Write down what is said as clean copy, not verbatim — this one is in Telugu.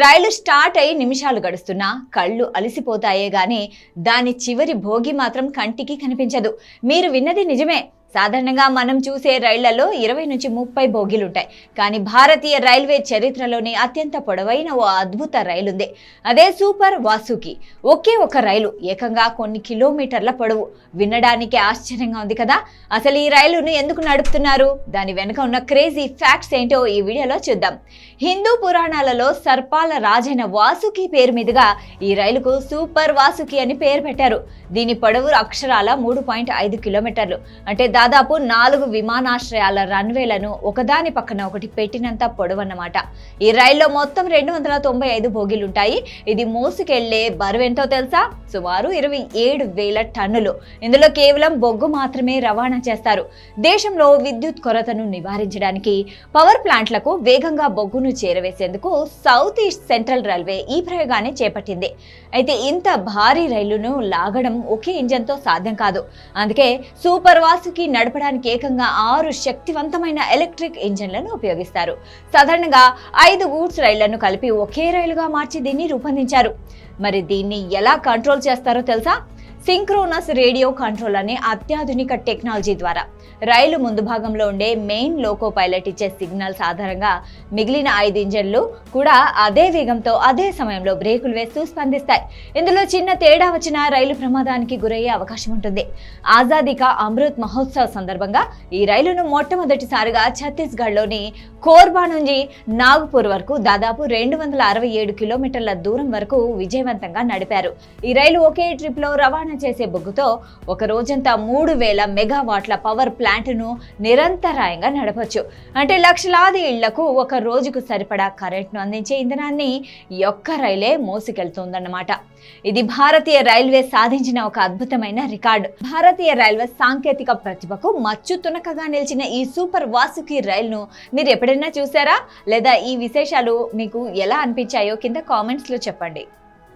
రైలు స్టార్ట్ అయి నిమిషాలు గడుస్తున్నా కళ్ళు అలసిపోతాయే గాని దాని చివరి భోగి మాత్రం కంటికి కనిపించదు. మీరు విన్నది నిజమే. సాధారణంగా మనం చూసే రైళ్లలో 20 నుంచి 30 బోగీలుంటాయి. కానీ భారతీయ రైల్వే చరిత్రలోని అత్యంత పొడవైన ఓ అద్భుత రైలు ఉంది. అదే సూపర్ వాసుకి. ఒకే ఒక రైలు ఏకంగా కొన్ని కిలోమీటర్ల పొడవు. వినడానికి ఆశ్చర్యంగా ఉంది కదా. అసలు ఈ రైలును ఎందుకు నడుపుతున్నారు, దాని వెనుక ఉన్న క్రేజీ ఫ్యాక్ట్స్ ఏంటో ఈ వీడియోలో చూద్దాం. హిందూ పురాణాలలో సర్పాల రాజైన వాసుకి పేరు మీదుగా ఈ రైలుకు సూపర్ వాసుకి అని పేరు పెట్టారు. దీని పొడవు అక్షరాల 3.5 కిలోమీటర్లు. అంటే దాదాపు 4 విమానాశ్రయాల రన్వేలను ఒకదాని పక్కన ఒకటి పెట్టినంత పొడవన్నమాట. ఈ రైల్లో మొత్తం 295 బోగీలుంటాయి. ఇది మోసుకెళ్లే బరువెంతో తెలుసా? సుమారు 27,000 టన్నులు. ఇందులో కేవలం బొగ్గు మాత్రమే రవాణా చేస్తారు. దేశంలో విద్యుత్ కొరతను నివారించడానికి పవర్ ప్లాంట్లకు వేగంగా బొగ్గును చేరవేసేందుకు సౌత్ ఈస్ట్ సెంట్రల్ రైల్వే ఈ ప్రయోగాన్ని చేపట్టింది. అయితే ఇంత భారీ రైలును లాగడం ఒకే ఇంజన్తో సాధ్యం కాదు. అందుకే సూపర్ వాసుకి నడపడానికి ఏకంగా 6 శక్తివంతమైన ఎలక్ట్రిక్ ఇంజన్లను ఉపయోగిస్తారు. సాధారణంగా 5 గూడ్స్ రైళ్లను కలిపి ఒకే రైలుగా మార్చి దీన్ని రూపొందించారు. మరి దీన్ని ఎలా కంట్రోల్ చేస్తారో తెలుసా? సింక్రోనస్ రేడియో కంట్రోల్ అనే అత్యాధునిక టెక్నాలజీ ద్వారా రైలు ముందు భాగంలో ఉండే మెయిన్ లోకో పైలట్ ఇచ్చే సిగ్నల్స్ ఆధారంగా మిగిలిన 5 ఇంజన్లు కూడా అదే వేగంతో అదే సమయంలో బ్రేకులు వేస్తూ స్పందిస్తాయి. ఇందులో చిన్న తేడా వచ్చినా రైలు ప్రమాదానికి గురయ్యే అవకాశం ఉంటుంది. ఆజాదీ కా అమృత్ మహోత్సవ్ సందర్భంగా ఈ రైలును మొట్టమొదటిసారిగా ఛత్తీస్గఢ్లోని కోర్బా నుంచి నాగ్పూర్ వరకు దాదాపు 267 కిలోమీటర్ల దూరం వరకు విజయవంతంగా నడిపారు. ఈ రైలు ఒకే ట్రిప్ లో రవాణా చేసే బొగ్గుతో ఒక రోజంతా 3000 మెగావాట్ల పవర్ ప్లాంట్ను నిరంతరాయంగా నడపొచ్చు. అంటే లక్షలాది ఇళ్లకు ఒక రోజుకు సరిపడా కరెంట్ను అందించే ఇంధనాన్ని ఈ ఒక్క రైలే మోసుకెళ్తుందన్నమాట. ఇది భారతీయ రైల్వే సాధించిన ఒక అద్భుతమైన రికార్డు. భారతీయ రైల్వే సాంకేతిక ప్రతిభకు మచ్చు తునకగా నిలిచిన ఈ సూపర్ వాసుకి రైలును మీరు ఎప్పుడైనా చూసారా? లేదా ఈ విశేషాలు మీకు ఎలా అనిపించాయో కింద కామెంట్స్ లో చెప్పండి.